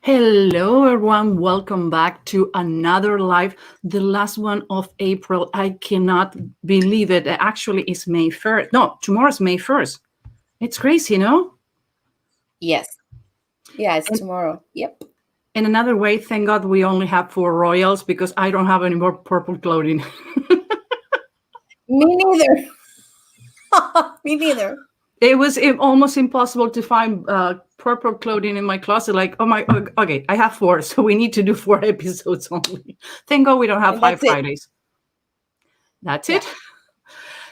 Hello, everyone. Welcome back to another live, the last one of April. I cannot believe it. Actually, it's May 1st. No, tomorrow's May 1st. It's crazy, no? Yes. Yeah, it's And, tomorrow. Yep. in another way, thank God we only have 4 royals because I don't have any more purple clothing. Me neither. Me neither. It was almost impossible to find purple clothing in my closet. Like, oh my, okay, I have 4, so we need to do 4 episodes only. Thank God we don't have And 5 that's it. Fridays. That's Yeah. it.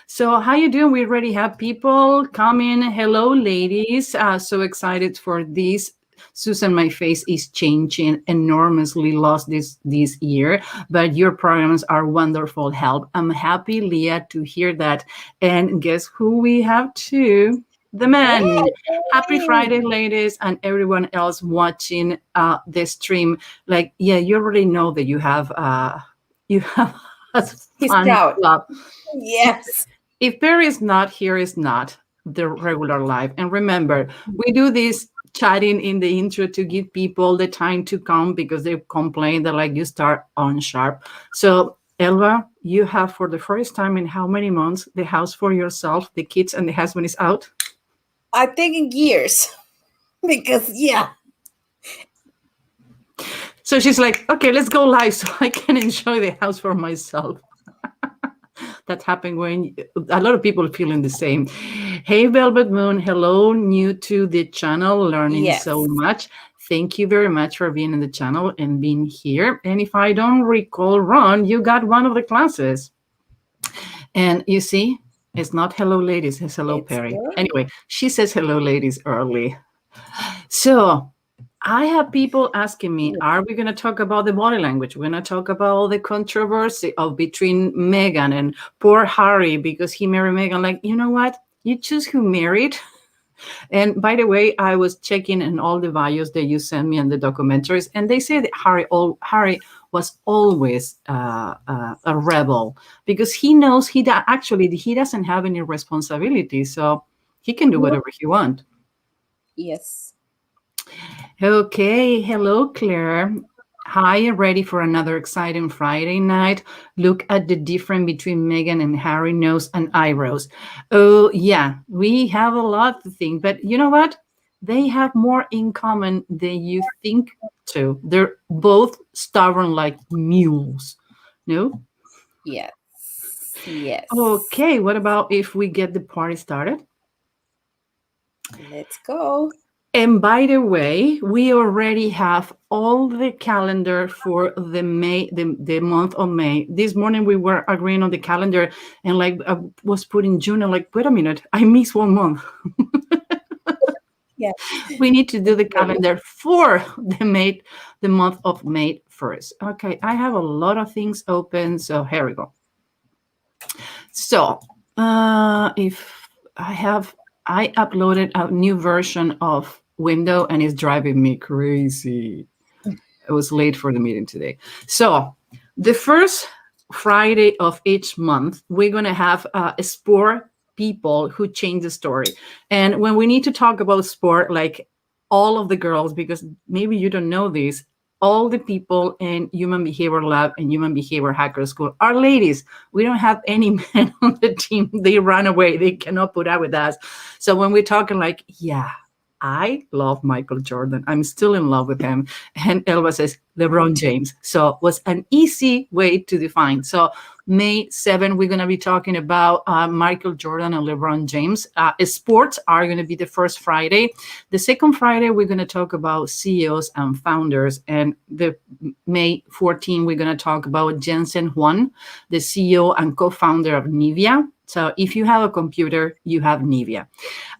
So how you doing? We already have people coming. Hello, ladies. So excited for this. Susan, my face is changing enormously lost this year, but your programs are wonderful help. I'm happy, Leah, to hear that. And guess who we have too? The man. Happy Yay. Friday, ladies, and everyone else watching the stream. Like, yeah, you already know that you have a He's fun proud. club. Yes. If Perry is not here, is not the regular life. And remember, we do this chatting in the intro to give people the time to come because they complain that like you start on sharp. So Elva, you have for the first time in how many months the house for yourself, the kids and the husband is out? I think in years. Because yeah. So she's like, okay, let's go live so I can enjoy the house for myself. That happened when a lot of people feeling the same. Hey, Velvet Moon. Hello, new to the channel, learning so Yes. much. Thank you very much for being in the channel and being here. And if I don't recall wrong, you got one of the classes. And you see, it's not hello, ladies. It's hello, It's Perry. good. Anyway, she says hello, ladies, early. So I have people asking me, are we going to talk about the body language? We're going to talk about the controversy of between Meghan and poor Harry because he married Meghan. Like, you know what? You choose who married. And by the way, I was checking in all the bios that you sent me and the documentaries, and they say that Harry was always a rebel because he knows he doesn't have any responsibility, so he can do whatever he wants. Yes. Okay, hello, Claire. Hi, ready for another exciting Friday night? Look at the difference between Meghan and Harry nose and eyebrows. Oh, yeah, we have a lot to think, but you know what? They have more in common than you think to. They're both stubborn like mules. No? Yes. Yes. Okay, what about if we get the party started? Let's go. And by the way, we already have all the calendar for the month of May. This morning we were agreeing on the calendar, and like I was putting June, and like, wait a minute, I missed 1 month. Yeah. We need to do the calendar for the month of May 1st. Okay, I have a lot of things open, so here we go. So if I uploaded a new version of Window and it's driving me crazy. I was late for the meeting today. So the first Friday of each month, we're going to have sport people who change the story. And when we need to talk about sport, like all of the girls, because maybe you don't know this, all the people in Human Behavior Lab and Human Behavior Hacker School are ladies. We don't have any men on the team. They run away. They cannot put up with us. So when we're talking like, yeah, I love Michael Jordan. I'm still in love with him. And Elba says LeBron James. So it was an easy way to define. So May 7, we're going to be talking about Michael Jordan and LeBron James. Sports are going to be the first Friday. The second Friday, we're going to talk about CEOs and founders. And the May 14, we're going to talk about Jensen Huang, the CEO and co-founder of Nivea. So if you have a computer, you have Nivea.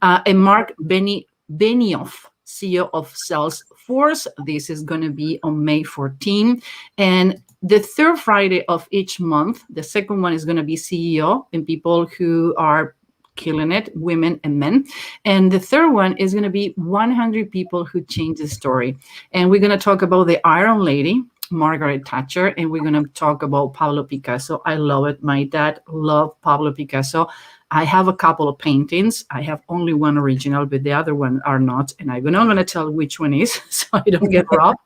And Mark Benioff, CEO of Salesforce. This is going to be on May 14. And the third Friday of each month, the second one is going to be CEO and people who are killing it, women and men. And the third one is going to be 100 people who change the story. And we're going to talk about the Iron Lady, Margaret Thatcher, and we're going to talk about Pablo Picasso. I love it. My dad loved Pablo Picasso. I have a couple of paintings. I have only one original, but the other one are not. And I'm not going to tell which one is so I don't get robbed.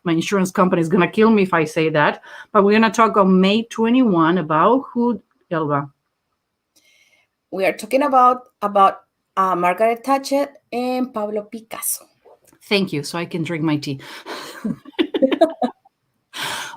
My insurance company is going to kill me if I say that. But we're going to talk on May 21 about who, Elba? We are talking about Margaret Thatcher and Pablo Picasso. Thank you. So I can drink my tea.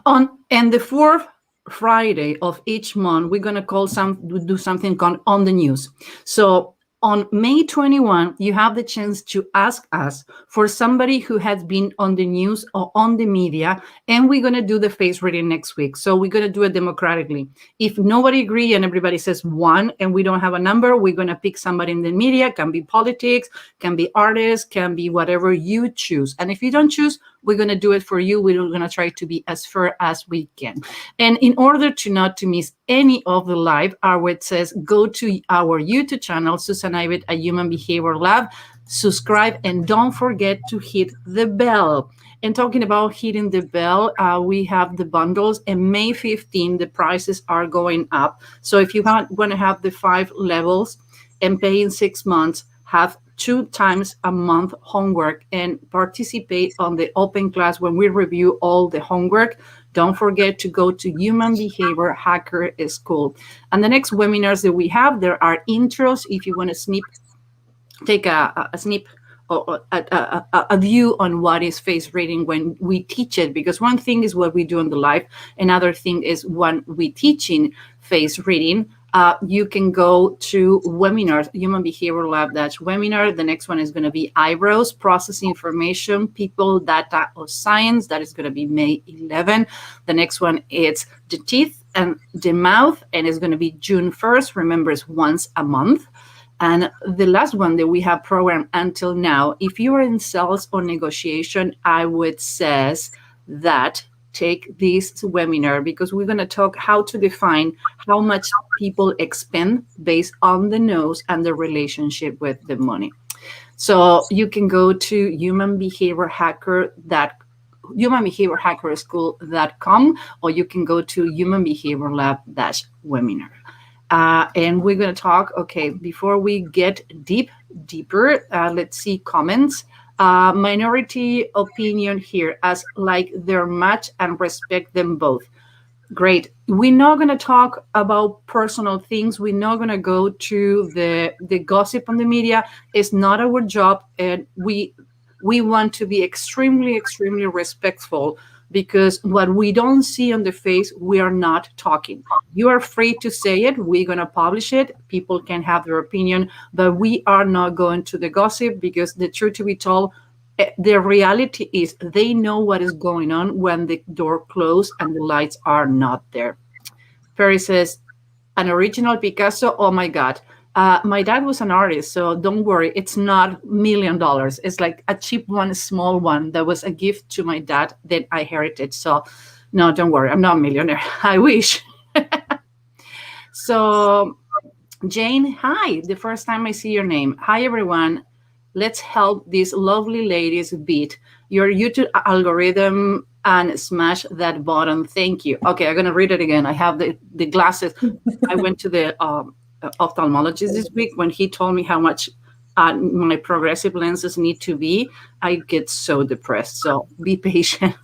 And the fourth Friday of each month, we're going to do something called On the News. So on May 21, you have the chance to ask us for somebody who has been on the news or on the media, and we're going to do the face reading next week. So we're going to do it democratically. If nobody agrees and everybody says one and we don't have a number, we're going to pick somebody in the media. Can be politics, can be artists, can be whatever you choose. And if you don't choose, we're going to do it for you. We're going to try to be as fair as we can. And in order to not to miss any of the live, Arwet says, go to our YouTube channel, Susan Ivet, a Human Behavior Lab, subscribe, and don't forget to hit the bell. And talking about hitting the bell, we have the bundles, and May 15, the prices are going up. So if you want to have the 5 levels and pay in 6 months, have 2 times a month homework and participate on the open class when we review all the homework. Don't forget to go to Human Behavior Hacker School. And the next webinars that we have, there are intros. If you want to take a snip or a view on what is face reading when we teach it, because one thing is what we do on the live, another thing is when we teaching face reading. You can go to webinars, Human Behavior Lab webinar. The next one is going to be eyebrows, processing information, people, data, or science. That is going to be May 11. The next one is the teeth and the mouth, and it's going to be June 1st. Remember, it's once a month. And the last one that we have programmed until now, if you are in sales or negotiation, I would say that take this webinar, because we're going to talk how to define how much people expend based on the nose and the relationship with the money. So you can go to humanbehaviorhackerschool.com, or you can go to Human Behavior Lab-webinar. And we're going to talk, okay, before we get deeper, let's see comments. Minority opinion here as like their match and respect them both. Great. We're not going to talk about personal things. We're not going to go to the gossip on the media. It's not our job. And we want to be extremely, extremely respectful, because what we don't see on the face, we are not talking. You are free to say it. We're going to publish it. People can have their opinion, but we are not going to the gossip, because the truth to be told, the reality is they know what is going on when the door closed and the lights are not there. Perry says, an original Picasso, oh my God. My dad was an artist, so don't worry. It's not $1 million. It's like a cheap one, a small one that was a gift to my dad that I inherited. So no, don't worry. I'm not a millionaire. I wish. So Jane, hi. The first time I see your name. Hi, everyone. Let's help these lovely ladies beat your YouTube algorithm and smash that button. Thank you. Okay, I'm going to read it again. I have the glasses. I went to the ophthalmologist this week. When he told me how much my progressive lenses need to be, I get so depressed. So be patient.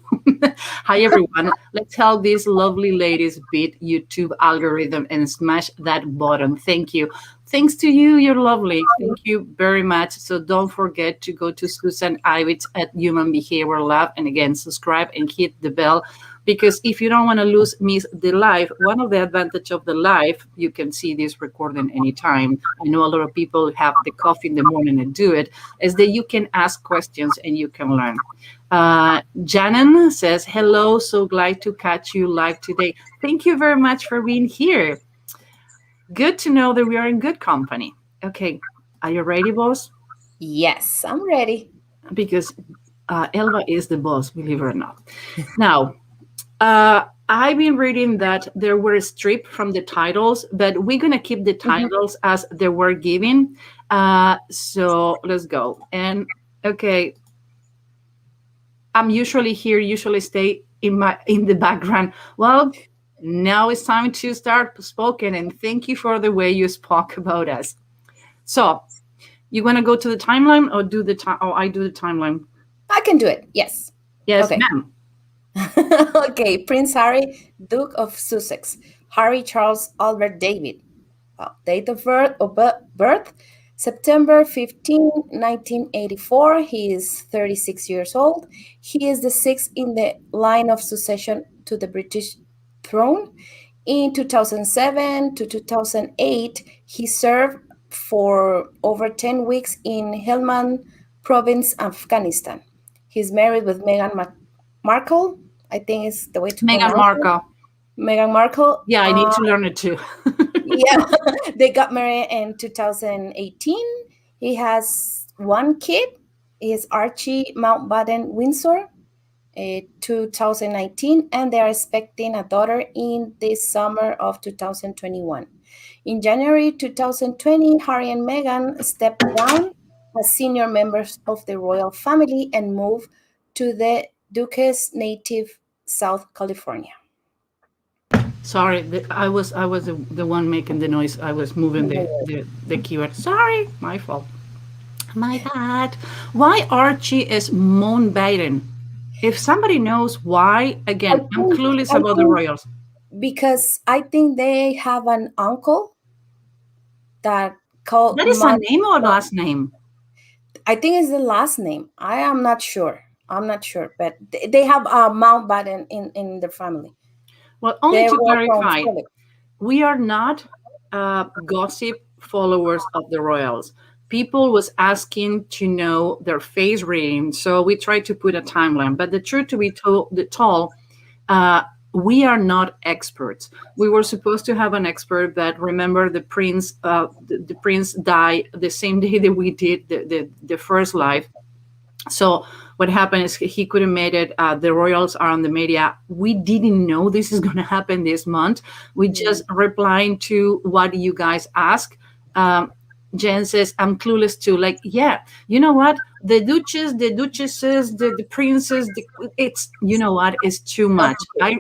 Hi, everyone. Let's help these lovely ladies beat YouTube algorithm and smash that button. Thank you. Thanks to you. You're lovely. Thank you very much. So don't forget to go to Susan Ivet at Human Behavior Lab. And again, subscribe and hit the bell. Because if you don't want to miss the live, one of the advantages of the live, you can see this recording anytime. I know a lot of people have the coffee in the morning and do it, is that you can ask questions and you can learn. Janan says, hello, so glad to catch you live today. Thank you very much for being here. Good to know that we are in good company. Okay, are you ready, boss? Yes, I'm ready. Because Elba is the boss, believe it or not. Now, I've been reading that there were stripped from the titles, but we're going to keep the titles as they were given. So let's go. And okay, I'm usually here, usually stay in the background. Well, now it's time to start spoken, and thank you for the way you spoke about us. So, you want to go to the timeline or do the time? Oh, I do the timeline. I can do it. Yes. Yes, Okay. ma'am. Okay. Prince Harry, Duke of Sussex. Harry Charles Albert David. Date of birth September 15, 1984. He is 36 years old. He is the sixth in the line of succession to the British throne. In 2007 to 2008, he served for over 10 weeks in Helmand province, Afghanistan. He's married with Markle, I think is the way to Meghan pronounce it. Markle. Meghan Markle. Yeah, I need to learn it too. Yeah, they got married in 2018. He has one kid. Is Archie Mountbatten Windsor, 2019, and they are expecting a daughter in the summer of 2021. In January 2020, Harry and Meghan stepped down as senior members of the royal family and moved to the Duchess native South California. Sorry, I was the one making the noise. I was moving the keyword. Sorry, my fault. My bad. Why Archie is Mountbatten? If somebody knows why, again, I'm clueless I about the think royals. because I think they have an uncle that called That is a name or last name? I think it's the last name. I am not sure. I'm not sure, but they have a Mountbatten in their family. Well, only They to were from clarify, Philip. we are not gossip followers of the royals. People was asking to know their face reading, so we tried to put a timeline. But the truth to be told, uh, we are not experts. We were supposed to have an expert, but remember, the prince died the same day that we did the first live. So what happened is he couldn't make it. The royals are on the media. We didn't know this is going to happen this month. We just replying to what you guys ask. Jen says, I'm clueless too. Like, yeah, you know what? The duchess, the duchesses, the princes, it's, you know what? It's too much. I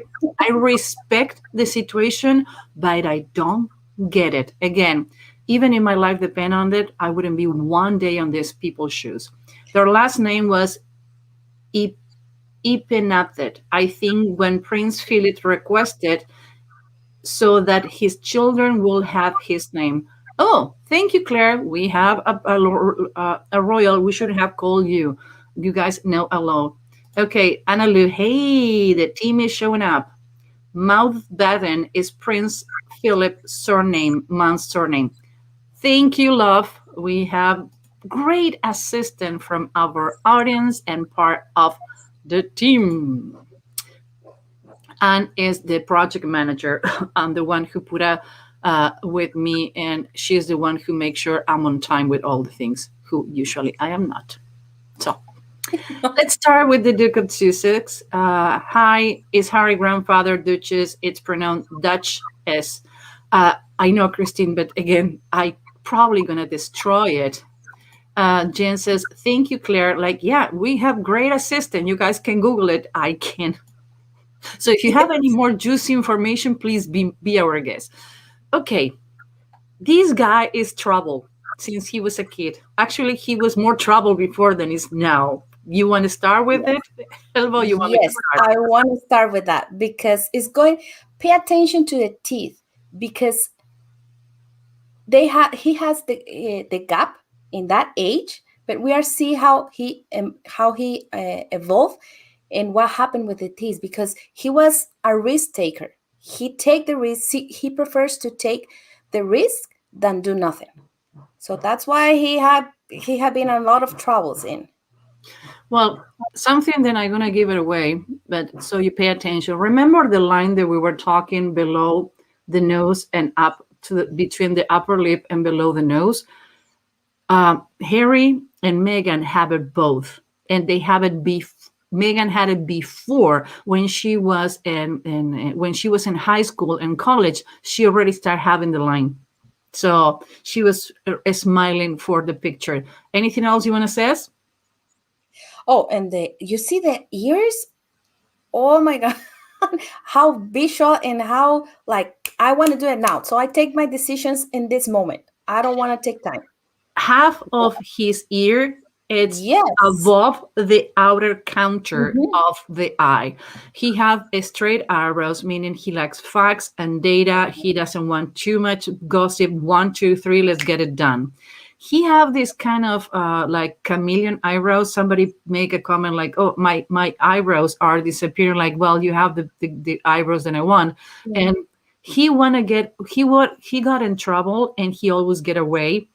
respect the situation, but I don't get it. Again, even if my life depend on it, I wouldn't be one day on these people's shoes. Their last name was Ipenaptet. I think when Prince Philip requested so that his children will have his name. Oh, thank you, Claire. We have a royal. We should have called you. You guys know hello. Okay, Anna Lou. Hey, the team is showing up. Mountbatten is Prince Philip's surname, man's surname. Thank you, love. We have great assistance from our audience and part of the team. Anne is the project manager. I'm the one who put a with me, and she's the one who makes sure I'm on time with all the things. Who usually I am not. So let's start with the Duke of Sussex. Hi, is Harry grandfather Duchess? It's pronounced Duchess. I know, Christine, but again, I probably gonna destroy it. Jen says, thank you, Claire. Like, yeah, we have great assistant. You guys can Google it. I can. So if you have any more juicy information, please be our guest. Okay. This guy is trouble since he was a kid. Actually, he was more trouble before than is now. You want to start with it? Elvo, you want me to Yes, start? I want to start with that because it's going. Pay attention to the teeth because he has the gap in that age, but we are see how he evolved and what happened with the teeth because he was a risk taker. He take the risk. He prefers to take the risk than do nothing. So that's why he had been in a lot of troubles in. Well, something that I'm gonna give it away, but so you pay attention. Remember the line that we were talking below the nose and up to between the upper lip and below the nose. Harry and Meghan have it both, and they have it Meghan had it before when she was when she was in high school and college. She already started having the line, so she was smiling for the picture. Anything else you want to say? Oh, and you see the ears? Oh my God. How visual and how like I want to do it now. So I take my decisions in this moment. I don't want to take time. Half of his ear, it's Yes. above the outer counter Mhm. of the eye. He have a straight arrows, meaning he likes facts and data. He doesn't want too much gossip. 1 2 3, let's get it done. He have this kind of like chameleon eyebrows. Somebody make a comment like, oh, my eyebrows are disappearing. Like, well, you have the eyebrows that I want. Mhm. And he want to get, he got in trouble and he always get away.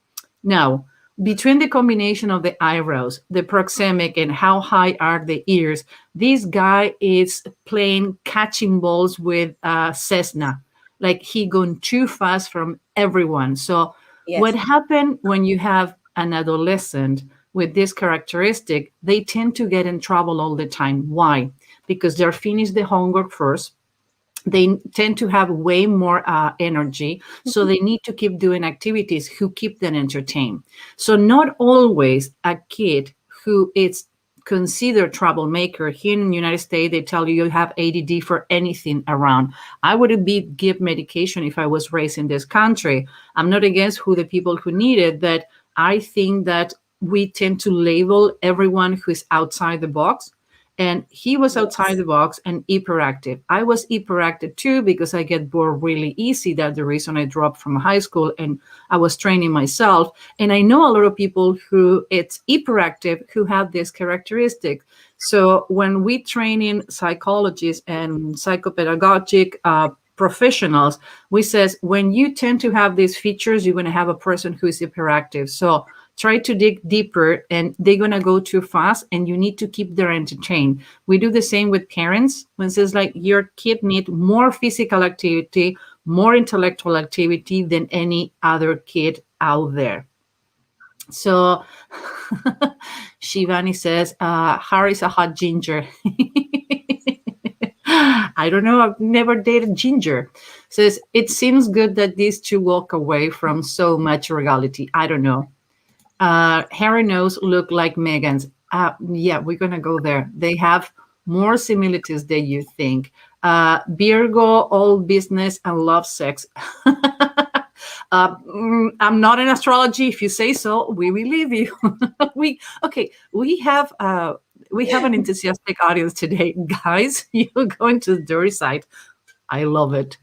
Now, between the combination of the eyebrows, the proxemic, and how high are the ears, this guy is playing catching balls with Cessna. Like he going too fast from everyone. So, what Yes. happened when you have an adolescent with this characteristic? They tend to get in trouble all the time. Why? Because they're finished the homework first, they tend to have way more energy, so they need to keep doing activities who keep them entertained. So not always a kid who is considered troublemaker. Here in the United States, they tell you you have ADD for anything around. I wouldn't be give medication if I was raised in this country. I'm not against who the people who need it, but I think that we tend to label everyone who is outside the box, and he was outside Yes. the box and hyperactive. I was hyperactive too because I get bored really easy. That's the reason I dropped from high school and I was training myself. And I know a lot of people who it's hyperactive who have this characteristic. So when we train in psychologists and psychopedagogic professionals, we says when you tend to have these features, you're going to have a person who is hyperactive. So try to dig deeper and they're going to go too fast and you need to keep them entertained. We do the same with parents when it says like your kid need more physical activity, more intellectual activity than any other kid out there. So Shivani says Harry's a hot ginger. I don't know, I've never dated ginger. Says it seems good that these two walk away from so much regality. I don't know. Harry nose look like Meghan's. Yeah, we're gonna go there. They have more similarities than you think. Virgo, all business and love sex. I'm not in astrology. If you say so, we believe you. We have an enthusiastic audience today, guys. You're going to the dirty side. I love it.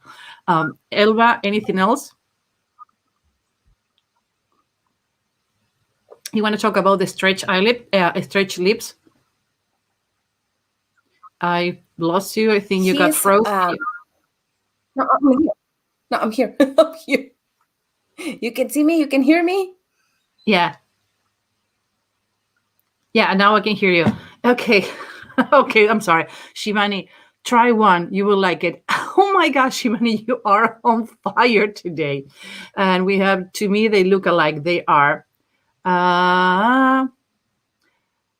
Elva, anything else? You want to talk about the stretch lips? I lost you. I think you got He's froze. no, I'm here. No, I'm here. I'm here. You can see me, you can hear me. Yeah. Yeah, now I can hear you. Okay. Okay, I'm sorry. Shivani, try one. You will like it. Oh my gosh, Shivani, you are on fire today. And we have, to me, they look alike. They are. Uh,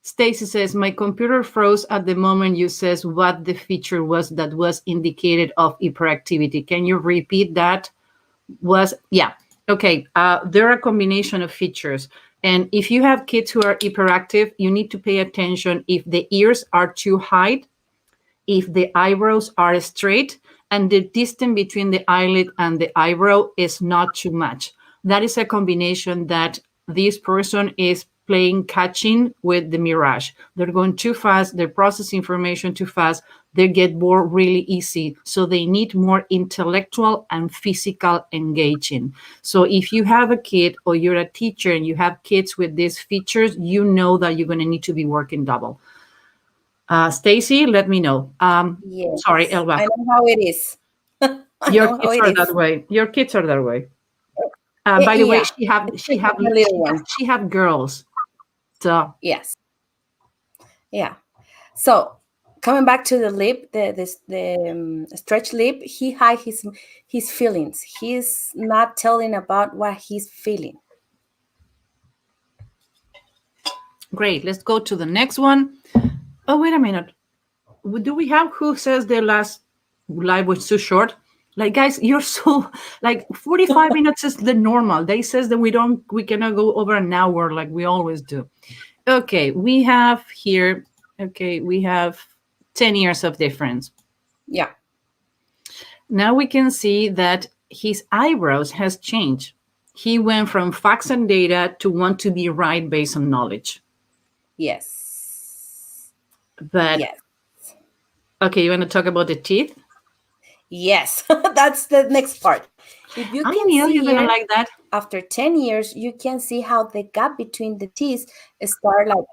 Stacy says, my computer froze at the moment you says what the feature was that was indicated of hyperactivity. Can you repeat that? Was, yeah. Okay. There are a combination of features. And if you have kids who are hyperactive, you need to pay attention if the ears are too high, if the eyebrows are straight, and the distance between the eyelid and the eyebrow is not too much. That is a combination that this person is playing catching with the mirage. They're going too fast, they process information too fast, they get bored really easy. So they need more intellectual and physical engaging. So if you have a kid or you're a teacher and you have kids with these features, you know that you're going to need to be working double. Stacy, let me know. Sorry, Yes. Elba. I know how it is. I Your know how kids it are that is. way. Your kids are that way. By the way, Yeah. she have My little one. she have girls. So Yes. Yeah. So coming back to the lip, the stretch lip, he hide his feelings. He's not telling about what he's feeling. great. Let's go to the next one. Oh, wait a minute. Do we have who says their last live was too short? Like, guys, you're so like 45 minutes is the normal. They says that we cannot go over an hour like we always do. Okay, we have here. Okay, we have 10 years of difference. Yeah. Now we can see that his eyebrows has changed. He went from facts and data to want to be right based on knowledge. Yes. But Yes. okay, you want to talk about the teeth? Yes. That's the next part. If you I can knew see you're gonna here, like that. after 10 years, you can see how the gap between the teeth start like.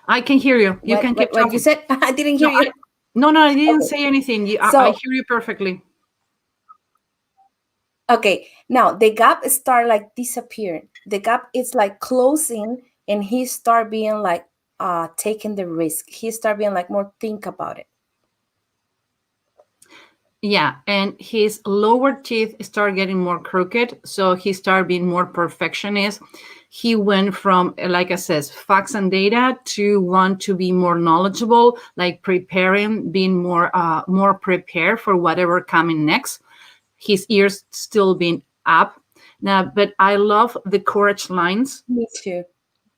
I can hear you. You can keep What you talking. said? I didn't No, hear you. I didn't Okay. say anything. I So, hear you perfectly. okay, now the gap start like disappearing. The gap is like closing, and he start being like taking the risk. He start being like more think about it. Yeah, and his lower teeth start getting more crooked, so he started being more perfectionist. He went from, like I says, facts and data to want to be more knowledgeable, like preparing, being more prepared for whatever coming next. His ears still being up now, but I love the courage lines. Me too.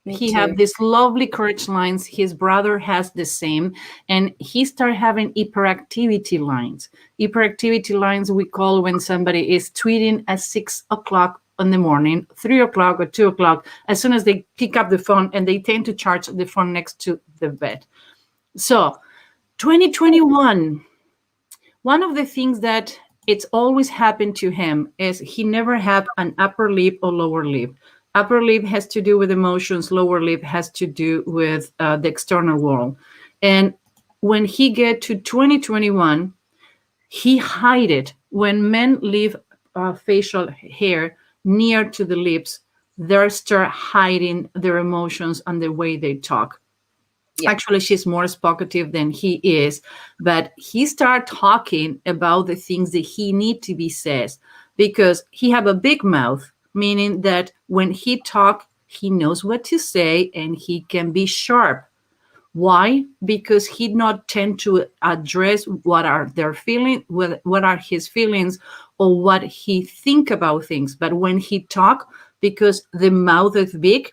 Me He have too. these lovely courage lines. His brother has the same, and he started having hyperactivity lines. Hyperactivity lines we call when somebody is tweeting at 6 o'clock in the morning, 3 o'clock or 2 o'clock, as soon as they pick up the phone, and they tend to charge the phone next to the bed. So 2021, one of the things that it's always happened to him is he never had an upper lip or lower lip. Upper lip has to do with emotions, lower lip has to do with the external world. And when he get to 2021, he hide it. When men leave facial hair near to the lips, they start hiding their emotions and the way they talk. Yeah. Actually, she's more talkative than he is, but he started talking about the things that he need to be says, because he have a big mouth, meaning that when he talk, he knows what to say and he can be sharp. Why? Because he not tend to address what are their feeling, what are his feelings, or what he think about things. But when he talk, because the mouth is big,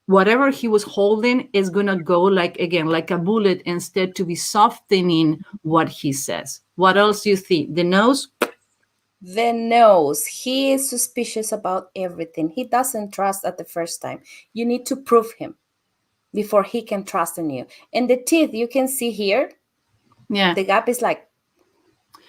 whatever he was holding is going to go like, again, like a bullet, instead to be softening what he says. What else do you think? The nose? The nose. He is suspicious about everything. He doesn't trust at the first time. You need to prove him before he can trust in you. And the teeth, you can see here, Yeah. the gap is like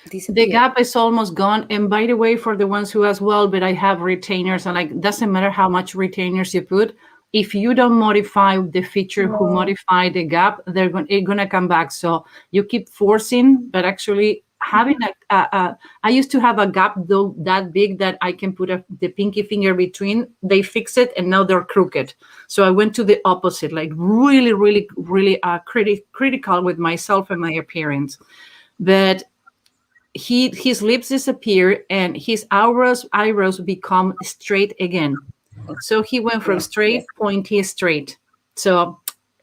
The disappeared. gap is almost gone. And by the way, for the ones who as well, but I have retainers, and like, doesn't matter how much retainers you put, if you don't modify the feature who No. modify the gap, it's gonna come back. So you keep forcing, but actually having I used to have a gap though that big that I can put the pinky finger between. They fix it, and now they're crooked. So I went to the opposite, like really, really, really critical with myself and my appearance. But his lips disappear and his eyebrows become straight again. So he went from Yes, yes. straight, pointy, straight. So,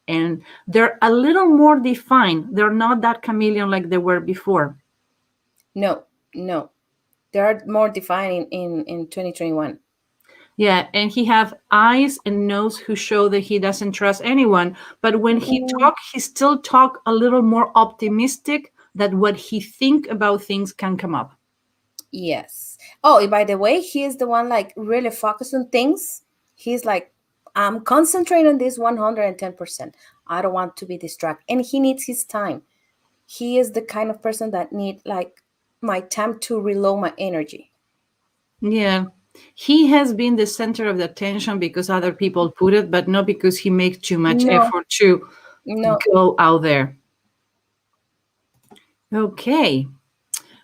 and they're a little more defined. They're not that chameleon like they were before. No, no. They are more defined in 2021. Yeah, and he have eyes and nose who show that he doesn't trust anyone. But when he talk, he still talk a little more optimistic, that what he think about things can come up. Yes. Oh, and by the way, he is the one like really focused on things. He's like, I'm concentrating on this 110%. I don't want to be distracted. And he needs his time. He is the kind of person that need like my time to reload my energy. Yeah. He has been the center of the attention because other people put it, but not because he makes too much No, effort to no. go out there. Okay.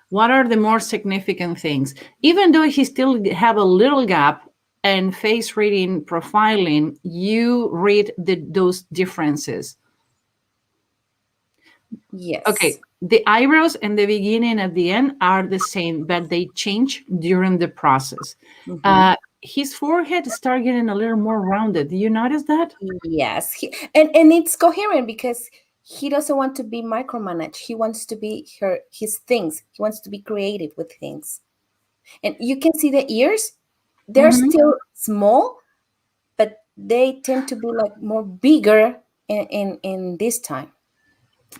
What are the more significant things? Even though he still have a little gap and face reading profiling, you read those differences. Yes. Okay. The eyebrows in the beginning and at the end are the same, but they change during the process. Mhm. His forehead start getting a little more rounded. Do you notice that? Yes. And it's coherent because he doesn't want to be micromanaged. He wants to be his things. He wants to be creative with things. And you can see the ears, they're Mhm. still small, but they tend to be like more bigger in this time.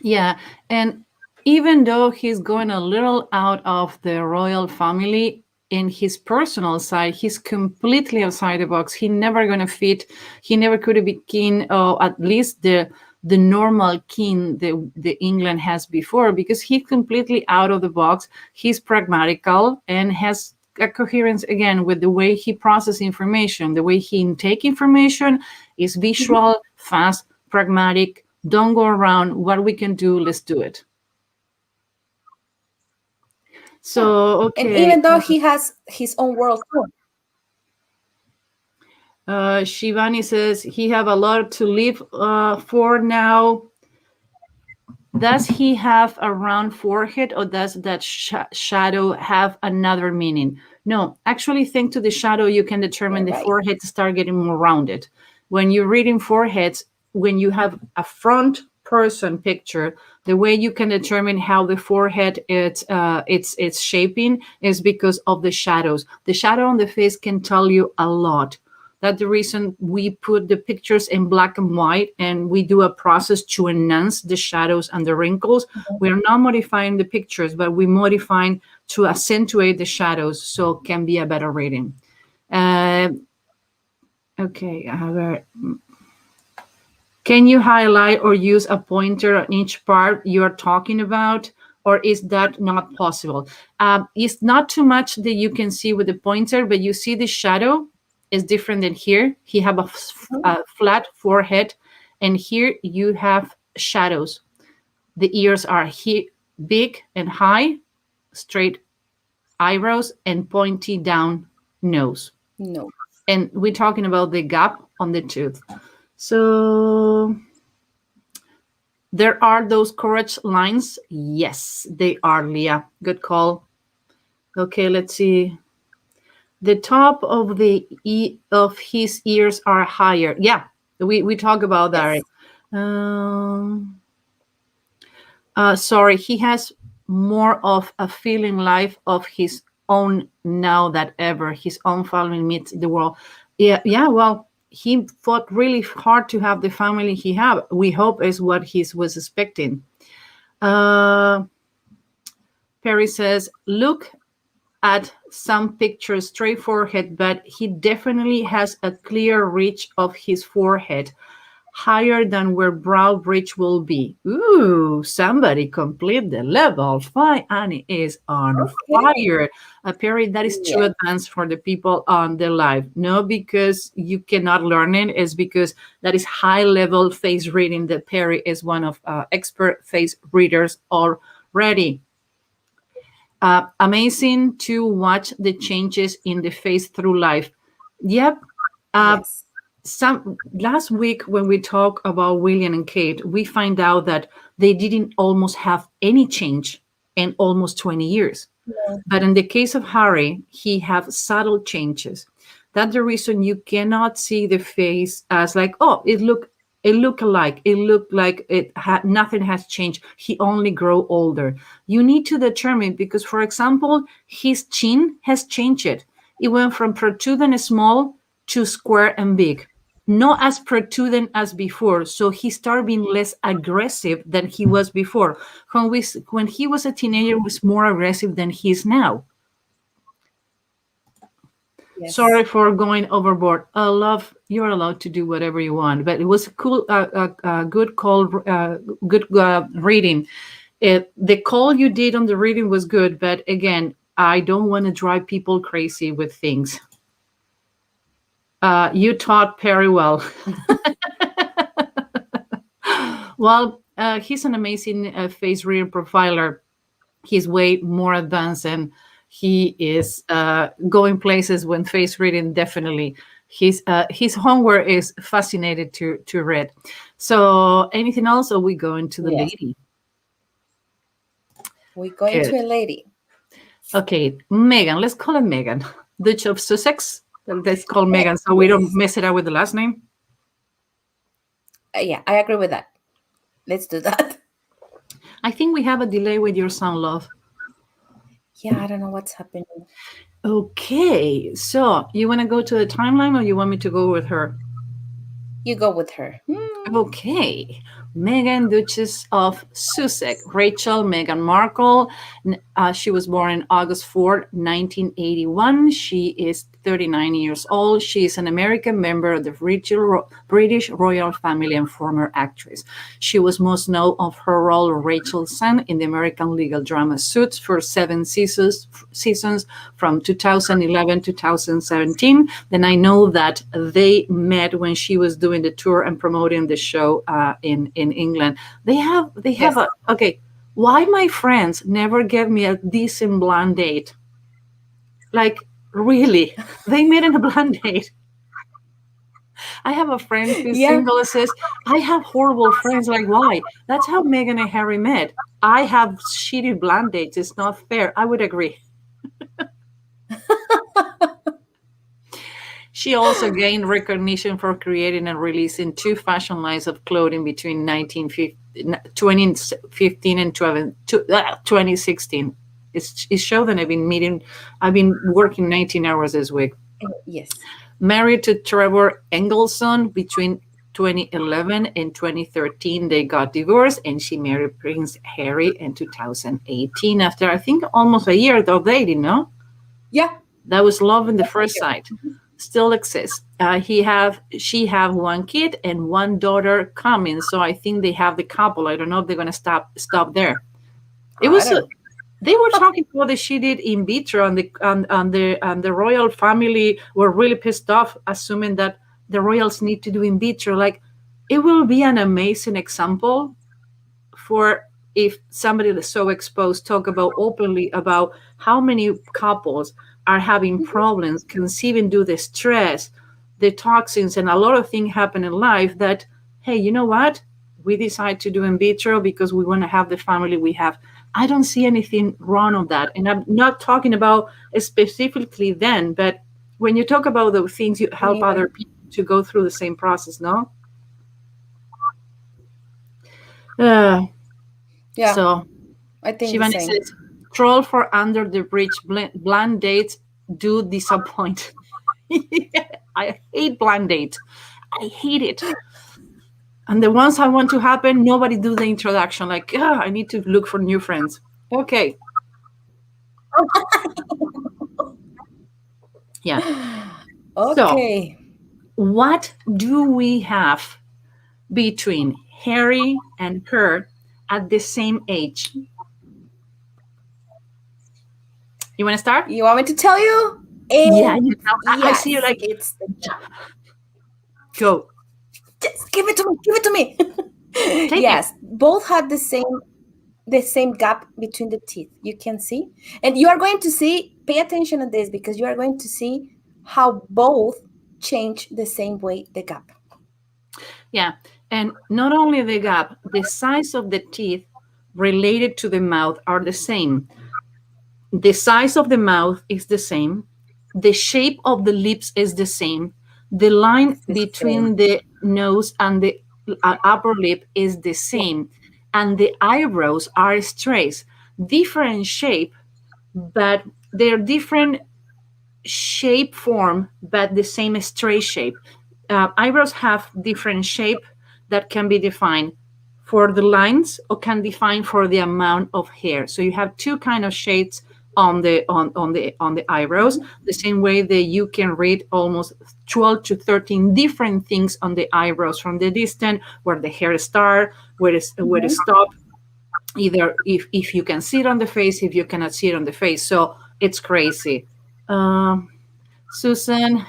Yeah, and even though he's going a little out of the royal family, in his personal side, he's completely outside the box. He never gonna fit. He never could have been king, or at least the normal king the England has before, because he's completely out of the box. He's pragmatical and has a coherence again with the way he processes information, the way he intake information is visual, fast, pragmatic. Don't go around. What we can do, let's do it. So, Yeah. And okay. even though he has his own world too. Shivani says he have a lot to live for now. Does he have a round forehead, or does that shadow have another meaning? No, actually, thanks to the shadow, you can determine the Right. forehead start getting more rounded. When you're reading foreheads, when you have a front person picture, the way you can determine how the forehead it's shaping is because of the shadows. The shadow on the face can tell you a lot. That's the reason we put the pictures in black and white, and we do a process to enhance the shadows and the wrinkles. We're not modifying the pictures, but we're modifying to accentuate the shadows so it can be a better reading. Okay, can you highlight or use a pointer on each part you're talking about, or is that not possible? It's not too much that you can see with the pointer, but you see the shadow is different than here. He have a flat forehead, and here you have shadows. The ears are big and high, straight eyebrows, and pointy down nose. No. And we're talking about the gap on the tooth. So there are those correct lines. Yes, they are, Leah. Good call. Okay, let's see. The top of of his ears are higher. Yeah, we talk about that. Yes. Sorry, he has more of a feeling life of his own now than ever. His own family meets the world. Yeah. Well, he fought really hard to have the family he have. We hope is what he was expecting. Perry says, look at some pictures, straight forehead, but he definitely has a clear reach of his forehead, higher than where brow bridge will be. Ooh, somebody complete the level 5. Annie is on fire. Perry, that is too advanced for the people on the live. No, because you cannot learn it. It's because that is high level face reading that Perry is one of expert face readers already. Amazing to watch the changes in the face through life. Yep. Yes. Last week when we talked about William and Kate, we find out that they didn't almost have any change in almost 20 years. Yeah. But in the case of Harry, he have subtle changes. That's the reason you cannot see the face as like, oh, it looked alike. It looked like nothing has changed. He only grow older. You need to determine, because, for example, his chin has changed. It went from protruding small to square and big, not as protruding as before. So he started being less aggressive than he was before. When he was a teenager, he was more aggressive than he is now. Yes. Sorry for going overboard. You're allowed to do whatever you want, but it was a cool, good call, good reading. The call you did on the reading was good, but again, I don't want to drive people crazy with things. You taught very well. Well, he's an amazing face reading profiler. He's way more advanced, and he is going places when face reading. Definitely, his homework is fascinated to read. So, anything else, or we go into the lady? We go into a lady. Okay, Meghan. Let's call her Meghan, Duchess of Sussex. Let's call Meghan so we don't mess it up with the last name. Yeah, I agree with that. Let's do that. I think we have a delay with your sound, love. Yeah, I don't know what's happening. Okay, so you want to go to the timeline, or you want me to go with her? You go with her. Okay. Meghan, Duchess of Sussex. Rachel Meghan Markle. She was born on August 4th, 1981. She is 39 years old. She is an American member of the British royal family and former actress. She was most known of her role Rachel Son in the American legal drama Suits for 7 seasons from 2011 to 2017. Then I know that they met when she was doing the tour and promoting the show in England. They have Yes. okay. Why my friends never gave me a decent blind date? Like really, they met in a blind date. I have a friend who's Yeah. single and says, I have horrible friends. Like, why? That's how Meghan and Harry met. I have shitty blind dates. It's not fair. I would agree. She also gained recognition for creating and releasing 2 fashion lines of clothing between 2015 and 2016. It showed that I've been working 19 hours this week. Yes. Married to Trevor Engelson between 2011 and 2013. They got divorced and she married Prince Harry in 2018 after, I think, almost a year of dating, no? Yeah. That was love in the first sight. Still exists. She have 1 kid and 1 daughter coming. So I think they have the couple. I don't know if they're gonna stop there. It was they were talking about the she did in vitro, and the royal family were really pissed off, assuming that the royals need to do in vitro. Like, it will be an amazing example for if somebody that's so exposed talk about openly about how many couples are having problems conceiving due to the stress, the toxins, and a lot of things happen in life that, hey, you know what? We decide to do in vitro because we want to have the family we have. I don't see anything wrong on that. And I'm not talking about specifically then, but when you talk about those things, you help other people to go through the same process, no? Yeah. So I think Shivani says, troll for under the bridge blind dates do disappoint. I hate blind dates. I hate it. And the ones I want to happen, nobody do the introduction. Like, I need to look for new friends. Okay. Yeah. Okay. So, what do we have between Harry and her at the same age? You want to start? You want me to tell you? Yeah, you know, I see you like, it's go. Just give it to me. Give it to me. Yes, both had the same gap between the teeth. You can see, and you are going to see. Pay attention to this because you are going to see how both change the same way the gap. Yeah, and not only the gap, the size of the teeth related to the mouth are the same. The size of the mouth is the same. The shape of the lips is the same. The line between the nose and the upper lip is the same. And the eyebrows are straight. Different shape, but they're different shape form, but the same straight shape. Eyebrows have different shape that can be defined for the lines or can define for the amount of hair. So you have 2 kind of shades on the eyebrows, the same way that you can read almost 12 to 13 different things on the eyebrows from the distance, where the hair start, where it stop, either if you can see it on the face, if you cannot see it on the face. So it's crazy. Susan,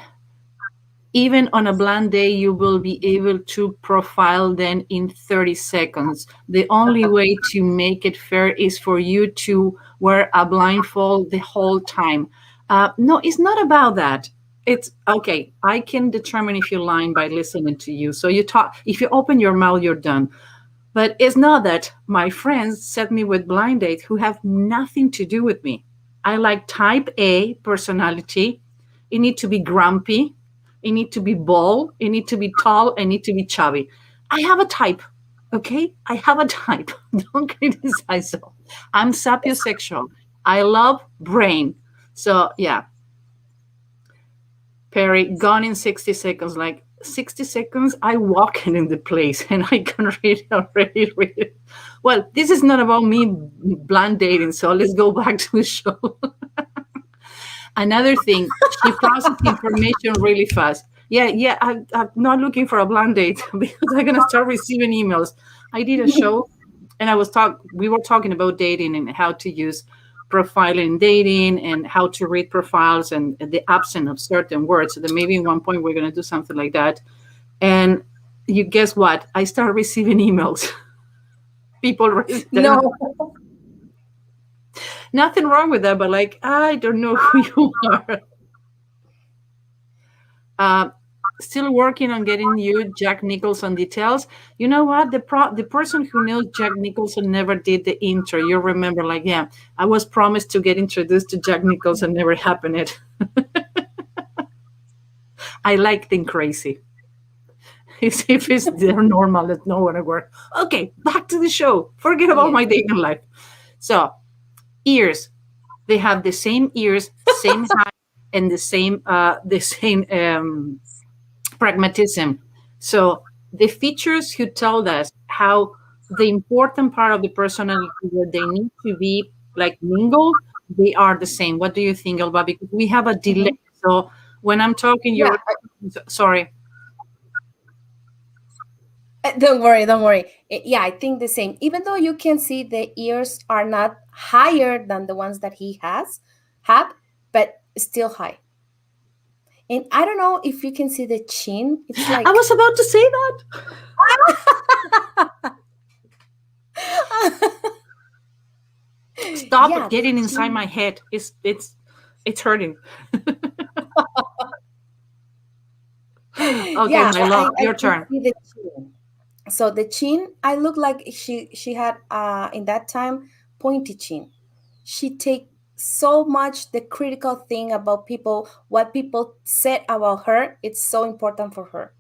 even on a blind day, you will be able to profile them in 30 seconds. The only way to make it fair is for you to wear a blindfold the whole time. No, it's not about that. It's okay. I can determine if you're lying by listening to you. So you talk, if you open your mouth, you're done. But it's not that my friends set me with blind dates who have nothing to do with me. I like type A personality. It needs to be grumpy. It needs to be bold. It needs to be tall. It needs to be chubby. I have a type. Okay? I have a type. Don't criticize it. I'm sapiosexual. I love brain. So, yeah. Perry, gone in 60 seconds. Like, 60 seconds, I walk in the place and I can already read it. Well, this is not about me blind dating, so let's go back to the show. Another thing, she processes information really fast. Yeah, I'm not looking for a blind date because I'm gonna start receiving emails. I did a show, and we were talking about dating and how to use profiling dating and how to read profiles and the absence of certain words. So that maybe at one point we're gonna do something like that. And you guess what? I started receiving emails. People No. nothing wrong with that, but like I don't know who you are. Uh, Still working on getting you Jack Nicholson details. You know what? The person who knows Jack Nicholson never did the intro. You remember, like, yeah, I was promised to get introduced to Jack Nicholson, never happened. It. I like them crazy. If it's they're normal, it's not gonna work. Okay, back to the show. Forget about my dating life. So, ears. They have the same ears, same height, and the same pragmatism. So the features who told us how the important part of the personality where they need to be like mingled, they are the same. What do you think, Elba? Because we have a delay. So when I'm talking, Yeah, you're sorry. don't worry, don't worry. Yeah, I think the same. Even though you can see the ears are not higher than the ones that he had, but still high. And I don't know if you can see the chin. It's like I was about to say that. Stop getting inside my head. It's hurting. Okay, my love, your turn. So the chin, I look like she had in that time pointy chin. She take so much the critical thing about people, what people said about her. It's so important for her.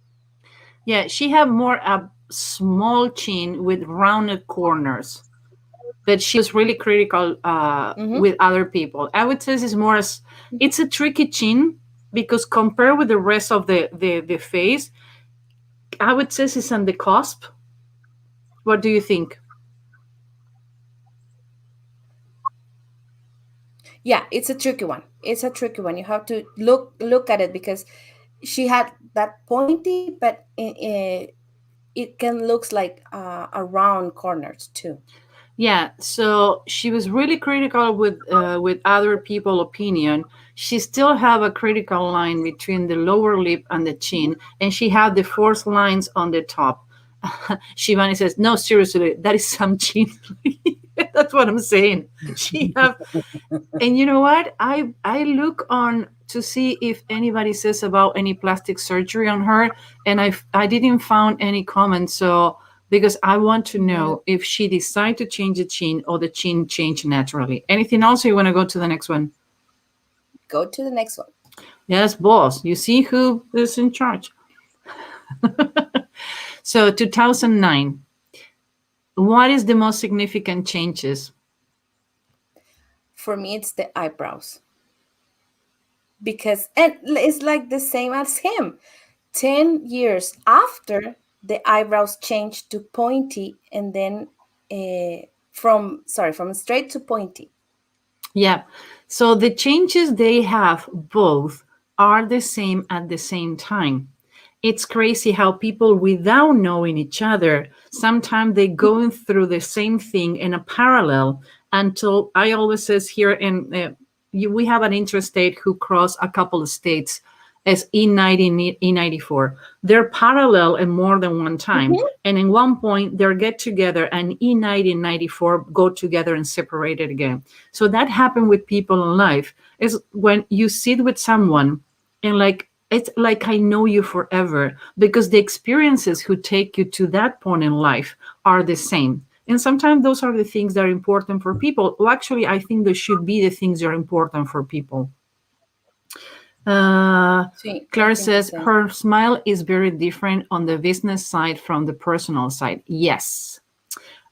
Yeah, she had more a small chin with rounded corners. That she was really critical with other people. I would say it's a tricky chin because compared with the rest of the face, I would say it's on the cusp. What do you think? Yeah, it's a tricky one. It's a tricky one. You have to look at it because she had that pointy, but it can looks like a round corners too. Yeah, so she was really critical with other people' opinion. She still have a critical line between the lower lip and the chin, and she had the forced lines on the top. Shivani says, "No, seriously, that is some chin." That's what I'm saying. She have, and you know what? I look on to see if anybody says about any plastic surgery on her, and I didn't found any comments. So because I want to know if she decide to change the chin or the chin change naturally. Anything else? Or you want to go to the next one? Go to the next one. Yes, boss. You see who is in charge. So 2009. What is the most significant changes? For me, it's the eyebrows. Because, and it's like the same as him. 10 years after, the eyebrows changed to pointy, and then from straight to pointy. Yeah. So the changes they have both are the same at the same time. It's crazy how people without knowing each other, sometimes they going through the same thing in a parallel until I always says here in we have an interstate who cross a couple of states as E90 and E94. They're parallel in more than one time. And in one point, they get together and E90 and 94 go together and separate it again. So that happened with people in life is when you sit with someone and like, it's like I know you forever because the experiences who take you to that point in life are the same. And sometimes those are the things that are important for people. Well, actually, I think those should be the things that are important for people. Claire says her smile is very different on the business side from the personal side. Yes.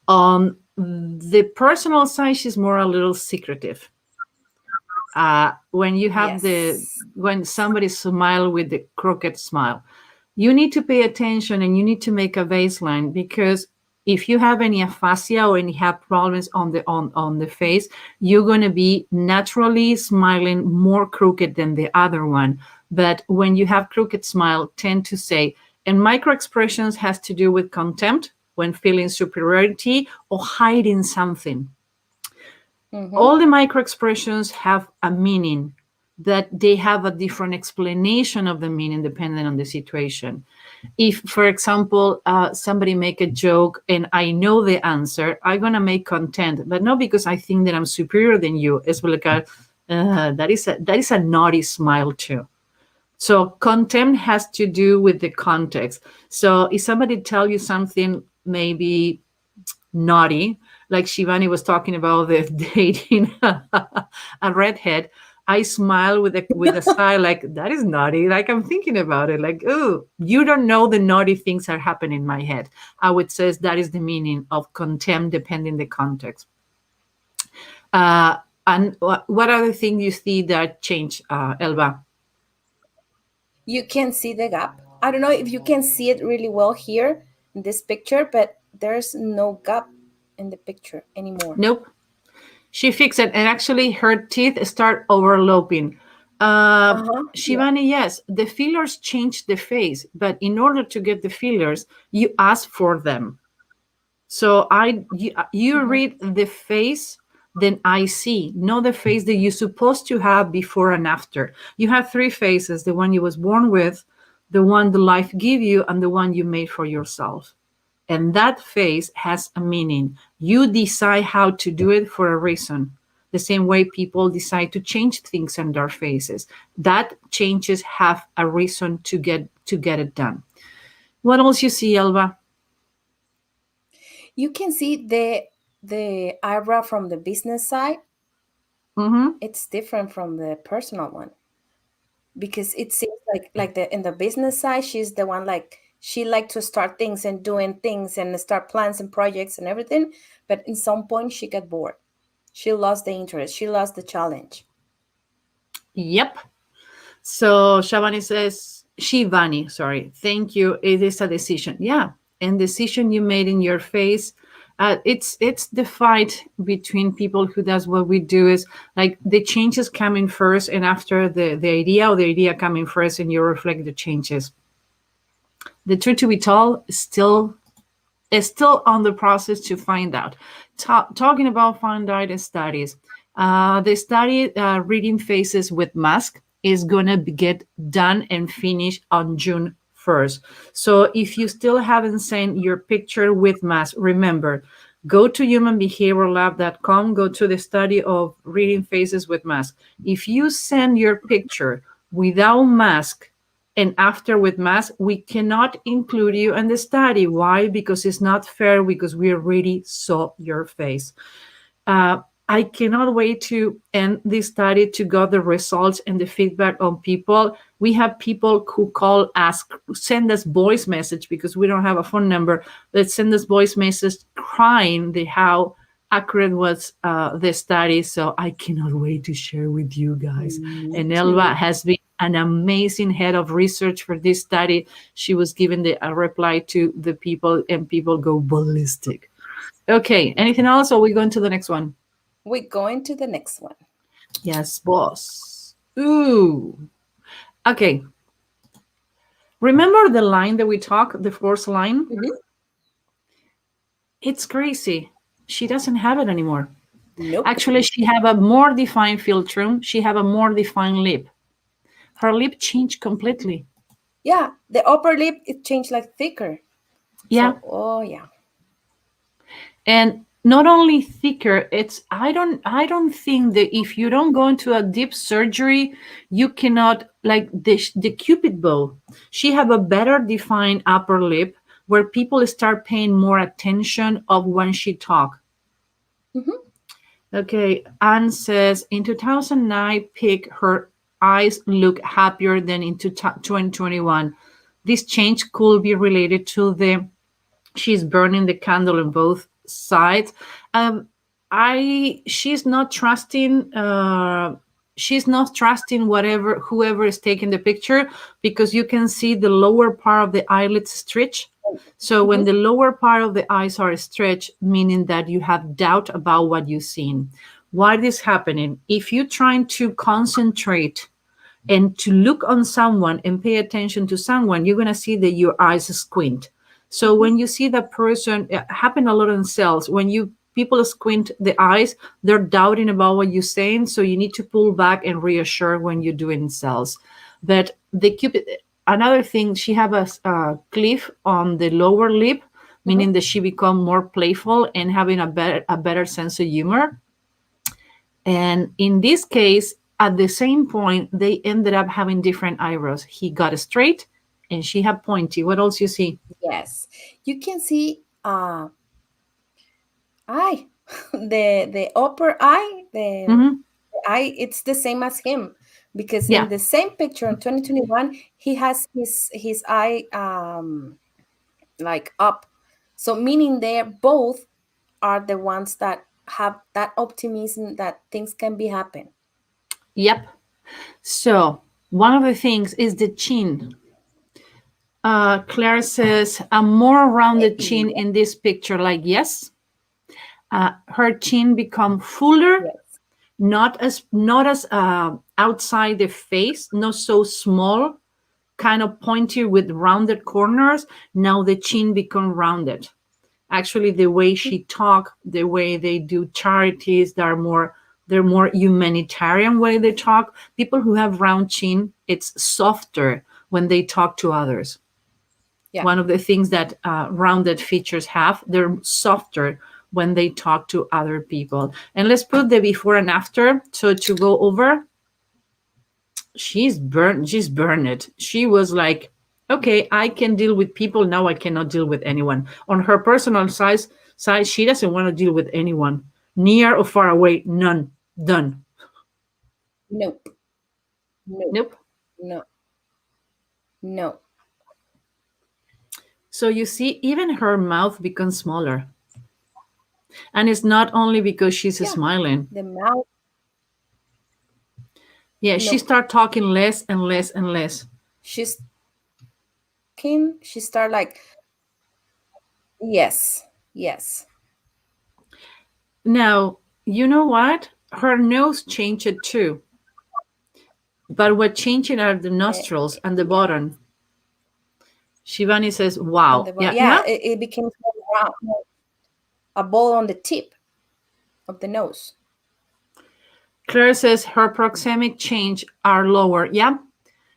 On the personal side, she's more a little secretive. When you have when somebody smile with the crooked smile, You need to pay attention and you need to make a baseline, because if you have any aphasia or any have problems on the face, you're going to be naturally smiling more crooked than the other one. But when you have crooked smile, tend to say, and micro expressions has to do with contempt, when feeling superiority or hiding something. All the micro expressions have a meaning, that they have a different explanation of the meaning depending on the situation. If, for example, somebody make a joke and I know the answer, I'm gonna make content, but not because I think that I'm superior than you. It's like that is a naughty smile too. So contempt has to do with the context. So if somebody tell you something maybe naughty, like Shivani was talking about the dating a redhead, I smile with a style like, that is naughty. Like I'm thinking about it, like, oh, you don't know the naughty things that happen in my head. I would say that is the meaning of contempt, depending the context. Uh, and what other thing you see that change, Elba? You can see the gap. I don't know if you can see it really well here in this picture, but there's no gap in the picture anymore. Nope. She fixed it, and actually her teeth start overlapping. Uh, Yeah. Shivani, yes, the fillers change the face, but in order to get the fillers, you ask for them. So you read the face, then I see, not the face that you're supposed to have before and after. You have three faces: the one you was born with, the one the life give you, and the one you made for yourself. And that face has a meaning. You decide how to do it for a reason. The same way people decide to change things on their faces. That changes have a reason to get it done. What else you see, Elba? You can see the eyebrow from the business side. Mm-hmm. It's different from the personal one, because it seems like the in the business side, she's the one, like she liked to start things and doing things and start plans and projects and everything, but in some point she got bored. She lost the interest, she lost the challenge. Yep. So Shivani, sorry, thank you. It is a decision. Yeah. And decision you made in your face. It's the fight between people who does what we do is like the changes coming first, and after the idea, or the idea coming first, and you reflect the changes. The truth to be told is still on the process to find out. Talking about find out studies, the study reading faces with mask is gonna get done and finished on June 1st. So if you still haven't sent your picture with mask, remember, go to humanbehaviorlab.com, go to the study of reading faces with mask. If you send your picture without mask and after with mask, we cannot include you in the study. Why? Because it's not fair, because we already saw your face. I cannot wait to end this study to get the results and the feedback on people. We have people who call, ask, send us voice message, because we don't have a phone number. Let's send us voice message crying how accurate was the study. So I cannot wait to share with you guys. And Elba has been an amazing head of research for this study. She was given a reply to the people, and people go ballistic. Okay, anything else, or we go into the next one? We're going to the next one. Yes, boss. Ooh. Okay. Remember the line that we talked, the fourth line? It's crazy. She doesn't have it anymore. Nope. Actually, she have a more defined philtrum. She have a more defined lip. Her lip changed completely. Yeah, the upper lip, it changed like thicker. Yeah. So, oh yeah. And not only thicker, it's I don't think that if you don't go into a deep surgery, you cannot, like the cupid bow. She have a better defined upper lip, where people start paying more attention of when she talk. Okay, Anne says in 2009 peak, her eyes look happier than in 2021. This change could be related to she's burning the candle on both sides. She's not trusting she's not trusting whoever is taking the picture, because you can see the lower part of the eyelids stretch. So when the lower part of the eyes are stretched, meaning that you have doubt about what you've seen. Why is happening? If you're trying to concentrate and to look on someone and pay attention to someone, you're going to see that your eyes squint. So when you see that person, it happen a lot in sales, when people squint the eyes, they're doubting about what you're saying. So you need to pull back and reassure when you're doing sales. But the cupid, another thing, she have a cliff on the lower lip, meaning that she become more playful and having a better sense of humor. And in this case, at the same point, they ended up having different eyebrows. He got straight and she had pointy. What else you see? Yes. You can see eye. The upper eye, the eye, it's the same as him. Because Yeah. in the same picture in 2021, he has his eye like up. So meaning they both are the ones that have that optimism that things can be happen. Yep. So one of the things is the chin. Claire says a more rounded chin in this picture. Like, yes, her chin become fuller, Yes. not as outside the face, not so small, kind of pointy with rounded corners. Now the chin become rounded. Actually, the way she talk, the way they do charities, they're more humanitarian way they talk. People who have round chin, it's softer when they talk to others. Yeah. One of the things that rounded features have, they're softer when they talk to other people. And let's put the before and after. So to go over, she's burned. She was like, okay, I can deal with people. Now I cannot deal with anyone. On her personal side, she doesn't want to deal with anyone. Near or far away, none. Done. Nope. Nope. Nope. No. No. So you see, even her mouth becomes smaller. And it's not only because she's smiling. The mouth. Yeah, she Nope. start talking less and less and less. She's she start like, yes. Now, you know what? Her nose changed too. But what changed are the nostrils and the bottom. Shivani says, wow. Yeah. It became more round, a ball on the tip of the nose. Claire says her proxemic change are lower. Yeah.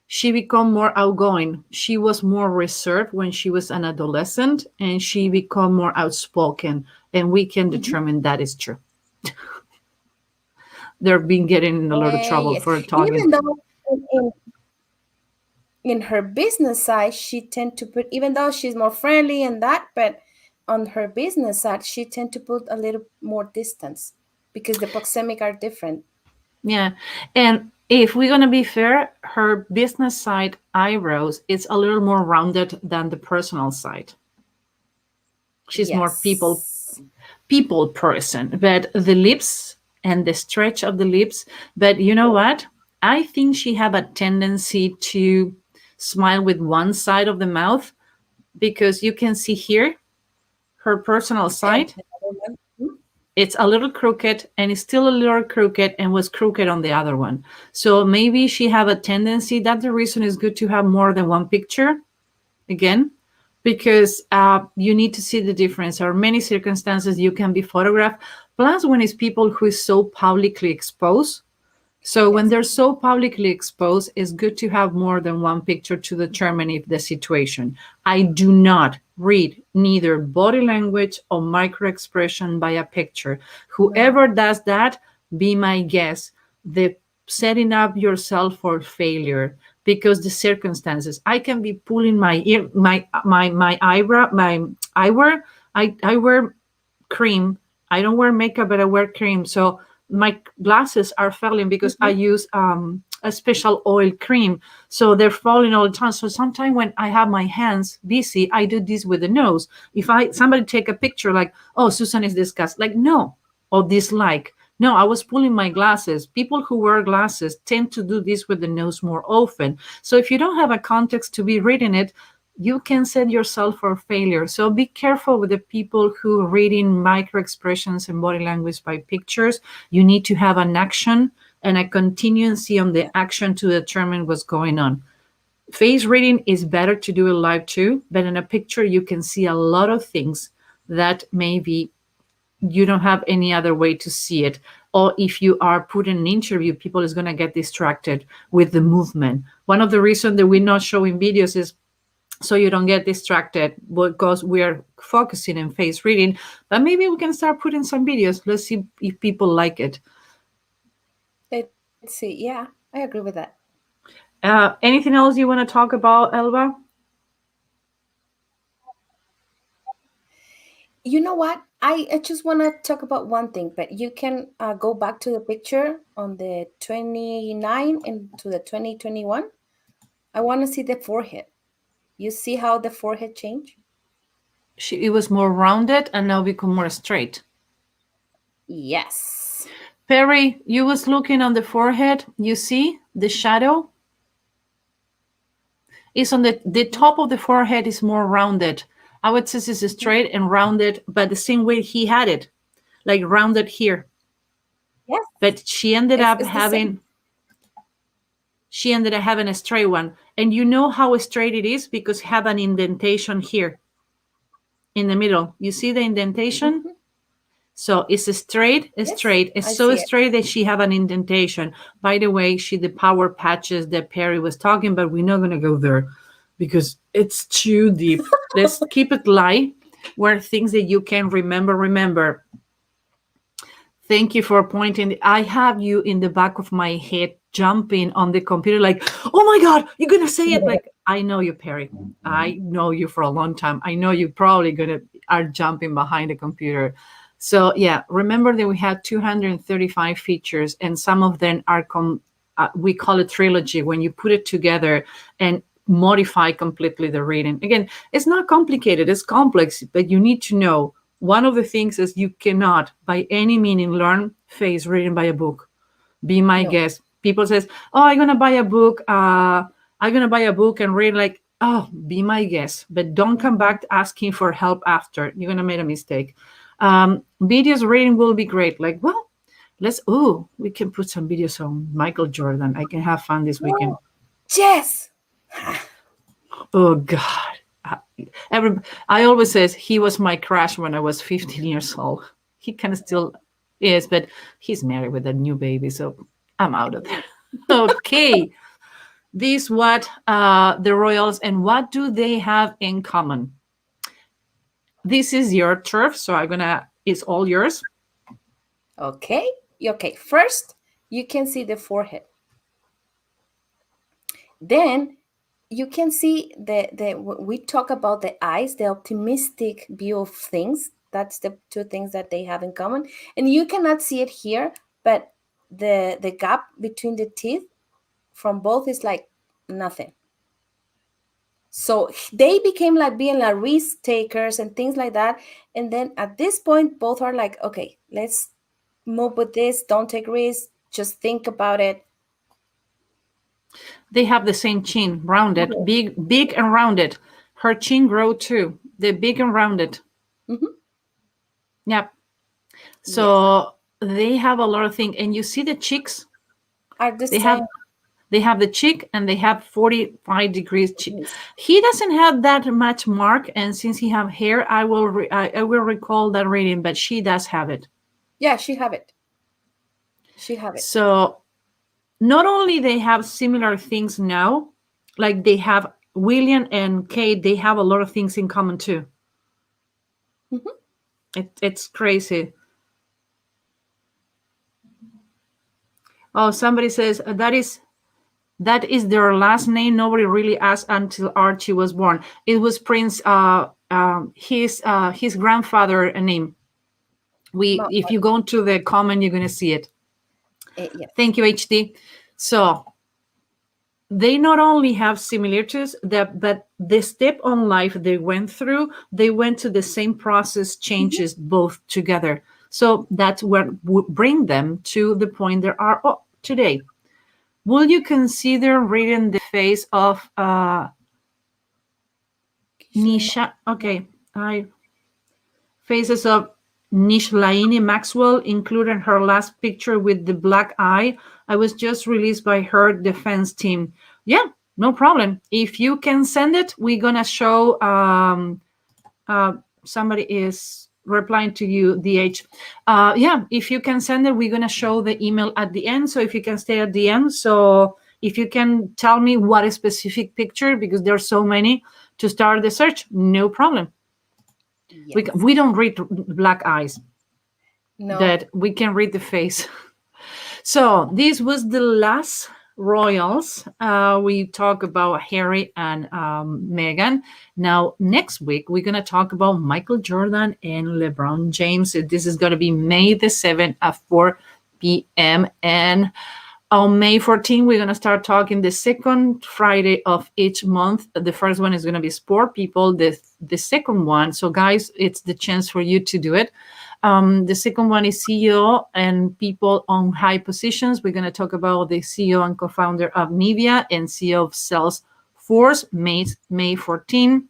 She become more outgoing. She was more reserved when she was an adolescent, and she become more outspoken. And we can determine that is true. They've been getting in a lot of trouble for talking. Even though in her business side, she tend to put, even though she's more friendly and that, but on her business side, she tend to put a little more distance because the proxemic are different. Yeah. And if we're going to be fair, her business side eyebrows, it's a little more rounded than the personal side. She's more people person, but the lips and the stretch of the lips. But you know what? I think she have a tendency to smile with one side of the mouth, because you can see here her personal side. It's a little crooked, and it's still a little crooked, and was crooked on the other one. So maybe she have a tendency. That the reason is good to have more than one picture, again, because you need to see the difference. There are many circumstances you can be photographed. Plus, when it's people who is so publicly exposed. So when they're so publicly exposed, it's good to have more than one picture to determine if the situation. I do not read neither body language or micro expression by a picture. Whoever does that, be my guest. The setting up yourself for failure, because the circumstances. I can be pulling my ear, my eyebrow, my eyewear. I wear cream. I don't wear makeup, but I wear cream. So my glasses are falling because I use a special oil cream. So they're falling all the time. So sometimes when I have my hands busy, I do this with the nose. If somebody take a picture like, oh, Susan is disgusted, like, no, or dislike. No, I was pulling my glasses. People who wear glasses tend to do this with the nose more often. So if you don't have a context to be reading it, you can set yourself for failure. So be careful with the people who reading micro expressions and body language by pictures. You need to have an action and a continuity on the action to determine what's going on. Face reading is better to do it live too, but in a picture you can see a lot of things that maybe you don't have any other way to see it. Or if you are put in an interview, people is going to get distracted with the movement. One of the reasons that we're not showing videos is so you don't get distracted because we are focusing on face reading. But maybe we can start putting some videos. Let's see if people like it. Let's see. Yeah, I agree with that. Anything else you want to talk about, Elba? You know what? I just want to talk about one thing, but you can go back to the picture on the 29 and to the 2021. I want to see the forehead. You see how the forehead changed? It was more rounded and now become more straight. Yes. Perry, you was looking on the forehead. You see the shadow? It's on the top of the forehead is more rounded. I would say this is straight and rounded, but the same way he had it, like rounded here. Yes. But she ended up It's the having same. a straight one. And you know how straight it is because it have an indentation here in the middle. You see the indentation? Mhm. So it's straight. Yes, It's I so see it. straight that she have an indentation. By the way, the power patches that Perry was talking, but we're not gonna go there because it's too deep. Let's keep it light. Where things that you can remember. Thank you for pointing. I have you in the back of my head jumping on the computer like, oh my God, you're going to say it. Like, I know you, Perry. I know you for a long time. I know you probably are jumping behind the computer. So yeah, remember that we had 235 features and some of them are, we call it trilogy when you put it together and modify completely the reading. Again, it's not complicated, it's complex, but you need to know one of the things is you cannot by any meaning learn face reading by a book. Be my No. guest. People says, oh, I'm gonna buy a book. I'm gonna buy a book and read. Like, oh, be my guest, but don't come back asking for help after. You're gonna make a mistake. Videos reading will be great. Like, well, we can put some videos on Michael Jordan. I can have fun this weekend. Yes. Oh God. I always says he was my crush when I was 15 years old. He kind of still is, but he's married with a new baby, so I'm out of there. Okay. This what the Royals and what do they have in common? This is your turf, so it's all yours. Okay. Okay. First, you can see the forehead. Then you can see we talk about the eyes, the optimistic view of things. That's the two things that they have in common. And you cannot see it here, but the gap between the teeth from both is like nothing. So they became like being like risk takers and things like that. And then at this point, both are like, okay, let's move with this. Don't take risks. Just think about it. They have the same chin, rounded, big and rounded. Her chin grow too. They're big and rounded. Mm-hmm. Yep. So they have a lot of things, and you see the cheeks. Are the They same. have the cheek, and they have 45 degrees cheek. He doesn't have that much mark, and since he have hair, I will recall that reading, but she does have it. Yeah, she have it. She have it. So not only they have similar things now, like they have William and Kate, they have a lot of things in common too. Mm-hmm. It's crazy. Oh, somebody says that is their last name. Nobody really asked until Archie was born. It was Prince his grandfather name. If you go to the comment, you're gonna see it. Yes. Thank you, HD. So they not only have similarities, but the step on life they went through, they went to the same process changes both together. So that's what would bring them to the point they are today. Will you consider reading the face of Nisha? Okay, faces of Nishlaini Maxwell, including her last picture with the black eye. I was just released by her defense team. Yeah, no problem. If you can send it, we're gonna show. Somebody is replying to you, DH. Yeah, if you can send it, we're gonna show the email at the end. So if you can stay at the end, so if you can tell me what a specific picture, because there's so many to start the search, no problem. Yes. We don't read black eyes. No. That we can read the face. So this was the last royals. We talk about Harry and Meghan. Now next week we're gonna talk about Michael Jordan and LeBron James. This is gonna be May the 7th at 4 p.m. and on May 14th, we're going to start talking the second Friday of each month. The first one is going to be sport people. The second one, so guys, it's the chance for you to do it. The second one is CEO and people on high positions. We're going to talk about the CEO and co-founder of Nivea and CEO of Salesforce, May 14.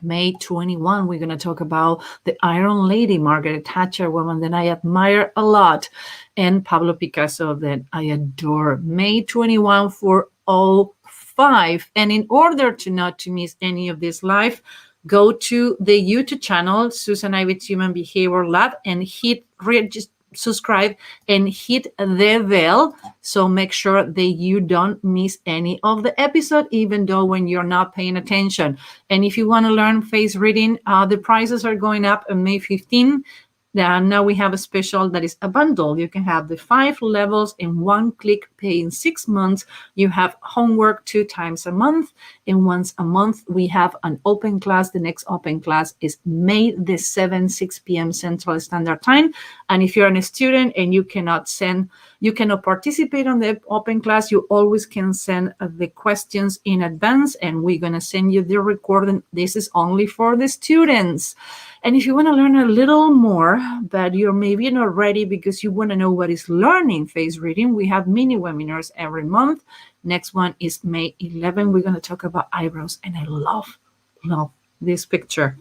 May 21, we're going to talk about the Iron Lady, Margaret Thatcher, woman that I admire a lot, and Pablo Picasso that I adore. May 21 for all 5. And in order to not to miss any of this live, go to the YouTube channel, Susan Ivey's Human Behavior Lab, and hit subscribe and hit the bell, so make sure that you don't miss any of the episode, even though when you're not paying attention. And if you want to learn face reading, the prices are going up on May 15. Now we have a special that is a bundle. You can have the 5 levels in one click, paying 6 months. You have homework 2 times a month, and once a month we have an open class. The next open class is May the 7th, 6 p.m. Central Standard Time. And if you're a student and you cannot participate on the open class, you always can send the questions in advance, and we're going to send you the recording. This is only for the students. And if you want to learn a little more, but you're maybe not ready because you want to know what is learning face reading, we have mini webinars every month. Next one is May 11. We're going to talk about eyebrows, and I love this picture.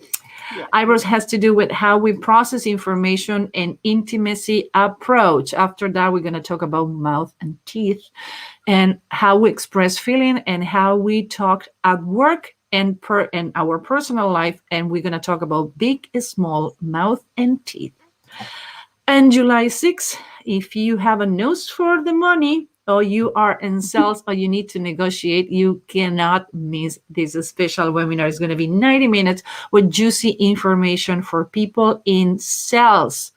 Yeah. Eyebrows has to do with how we process information and intimacy approach. After that, we're going to talk about mouth and teeth and how we express feeling and how we talk at work and our personal life. And we're going to talk about big and small mouth and teeth. And July 6th, if you have a nose for the money, or you are in sales, or you need to negotiate, you cannot miss this special webinar. It's going to be 90 minutes with juicy information for people in sales.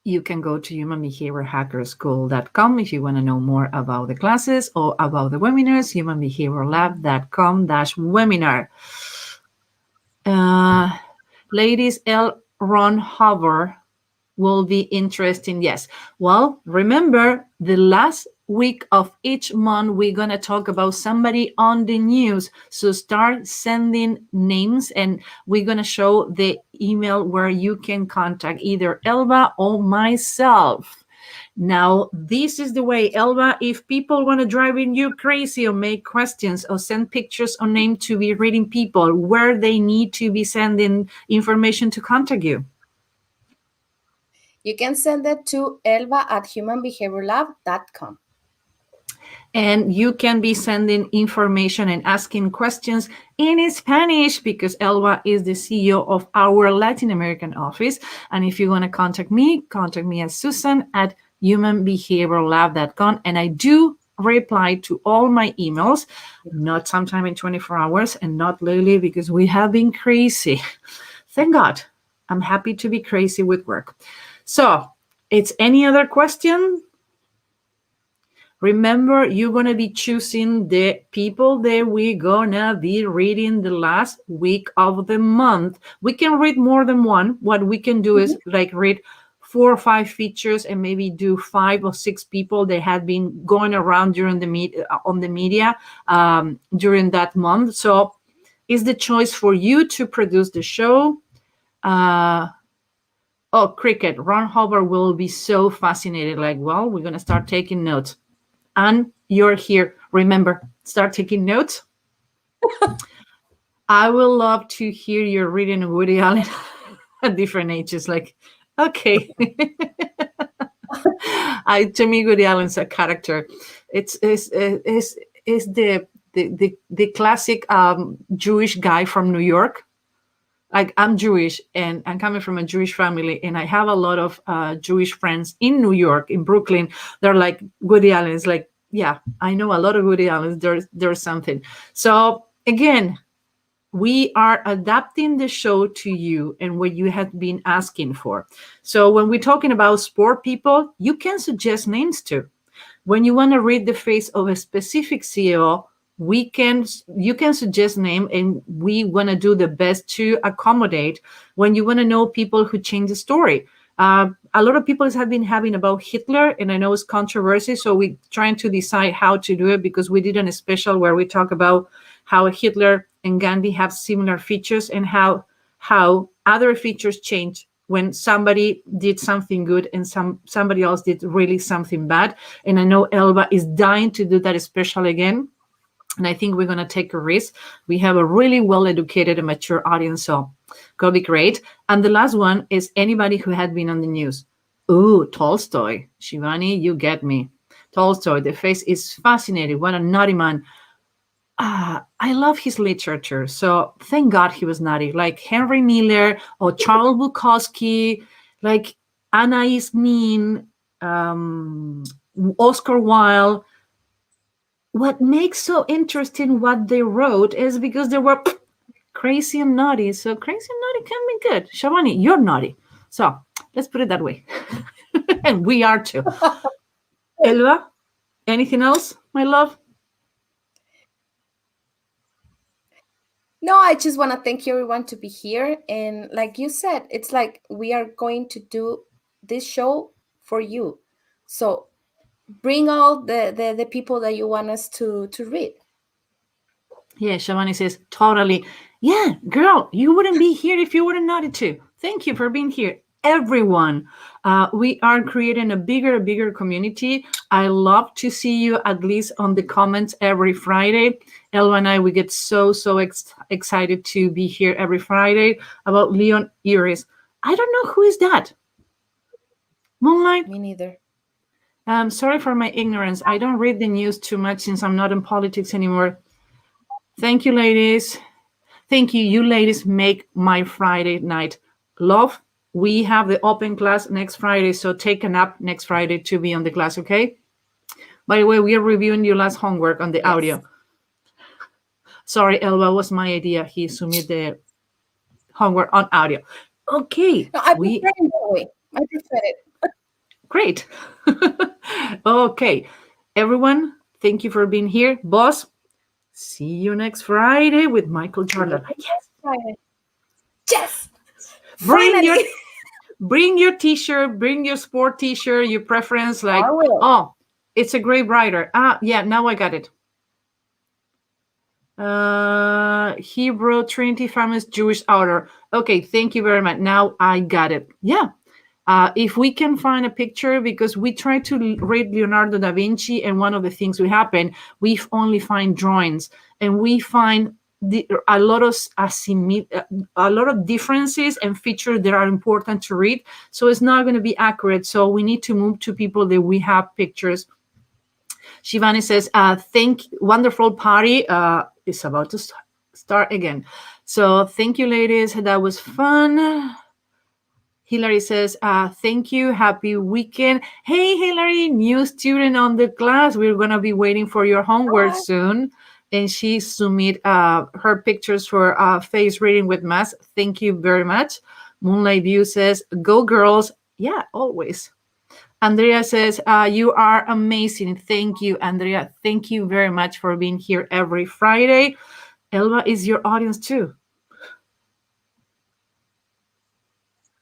You can go to humanbehaviorhackerschool.com if you want to know more about the classes or about the webinars, humanbehaviorlab.com/webinar. Ladies, L. Ron Hubbard will be interesting. Yes. Well, remember the last week of each month, we're going to talk about somebody on the news. So start sending names, and we're going to show the email where you can contact either Elba or myself. Now, this is the way, Elba, if people want to drive you crazy or make questions or send pictures or name to be reading people, where they need to be sending information to contact you. You can send it to elba@humanbehaviorlab.com. And you can be sending information and asking questions in Spanish, because Elba is the CEO of our Latin American office. And if you want to contact me at Susan@humanbehaviorlab.com. And I do reply to all my emails, not sometime in 24 hours and not lately, because we have been crazy. Thank God. I'm happy to be crazy with work. So it's any other question? Remember, you're going to be choosing the people that we're going to be reading the last week of the month. We can read more than one. What we can do is like read 4 or 5 features and maybe do 5 or 6 people that had been going around during the media during that month. So it's the choice for you to produce the show. Oh, cricket. Ron Hubbard will be so fascinated. Like, well, we're going to start taking notes. And you're here. Remember, start taking notes. I will love to hear your reading of Woody Allen at different ages. Like, okay. To me, Woody Allen's a character. It's the classic Jewish guy from New York. Like, I'm Jewish and I'm coming from a Jewish family, and I have a lot of Jewish friends in New York, in Brooklyn. They're like, Woody Allen is like, yeah, I know a lot of Woody Allen. There's something. So again, we are adapting the show to you and what you have been asking for. So when we're talking about sport people, you can suggest names too. When you want to read the face of a specific CEO, you can suggest name, and we want to do the best to accommodate. When you want to know people who change the story, a lot of people have been having about Hitler, and I know it's controversy, so we're trying to decide how to do it, because we did a special where we talk about how Hitler and Gandhi have similar features, and how other features change when somebody did something good and somebody else did really something bad. And I know Elba is dying to do that special again. And I think we're going to take a risk. We have a really well-educated and mature audience, so going to be great. And the last one is anybody who had been on the news. Ooh, Tolstoy. Shivani, you get me. Tolstoy, the face is fascinating. What a naughty man. I love his literature, so thank God he was naughty. Like Henry Miller or Charles Bukowski, like Anais Nin, Oscar Wilde. What makes so interesting what they wrote is because they were crazy and naughty. So crazy and naughty can be good. Shavani, you're naughty. So let's put it that way. And we are too. Elva, anything else, my love? No, I just want to thank you everyone to be here. And like you said, it's like we are going to do this show for you. So bring all the people that you want us to read. Yeah, Shavani says, totally. Yeah, girl, you wouldn't be here if you weren't naughty too. Thank you for being here, everyone. We are creating a bigger community. I love to see you at least on the comments every Friday. Elva and I, we get so excited to be here every Friday about Leon Iris. I don't know who is that. Moonlight? Me neither. Sorry for my ignorance. I don't read the news too much since I'm not in politics anymore. Thank you, ladies. Thank you. You ladies make my Friday night. Love, we have the open class next Friday, so take a nap next Friday to be on the class, okay? By the way, we are reviewing your last homework on the audio. Sorry, Elba, was my idea. He submitted the homework on audio. Okay. No, I prefer it that way. I prefer it. Great. Okay. Everyone, thank you for being here. Boss, see you next Friday with Michael Jordan. Yes, Friday. Yes. Bring your t-shirt, bring your sport t-shirt, your preference. Like, oh, it's a great writer. Yeah, now I got it. Hebrew Trinity famous Jewish author. Okay, thank you very much. Now I got it. Yeah. If we can find a picture, because we tried to read Leonardo da Vinci, and one of the things we happen, we only find drawings, and we find a lot of differences and features that are important to read. So it's not going to be accurate. So we need to move to people that we have pictures. Shivani says, wonderful party. It's about to start again. So thank you, ladies. That was fun. Hilary says, thank you. Happy weekend. Hey, Hilary, new student on the class. We're going to be waiting for your homework soon. And she submit her pictures for face reading with math. Thank you very much. Moonlight View says, go girls. Yeah, always. Andrea says, you are amazing. Thank you, Andrea. Thank you very much for being here every Friday. Elba is your audience too.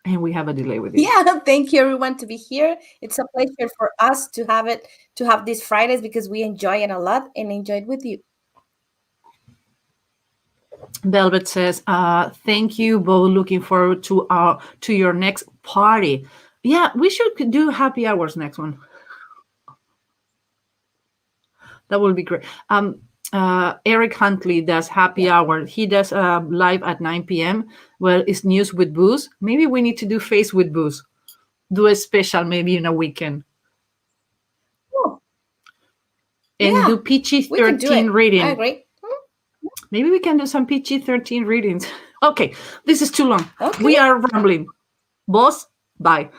And we have a delay with you. Yeah, thank you everyone to be here. It's a pleasure for us to have these Fridays, because we enjoy it a lot and enjoy it with you. Velvet says, thank you both. Looking forward to your next party. Yeah, we should do happy hours next one. That will be great. Eric Huntley does happy hour. He does live at 9 p.m. Well, it's news with booze. Maybe we need to do face with booze. Do a special maybe in a weekend. Oh. And Yeah, do we can do PG-13 it. reading. I agree. Maybe we can do some PG-13 readings. Okay, this is too long. Okay. We are rambling. Boss, bye.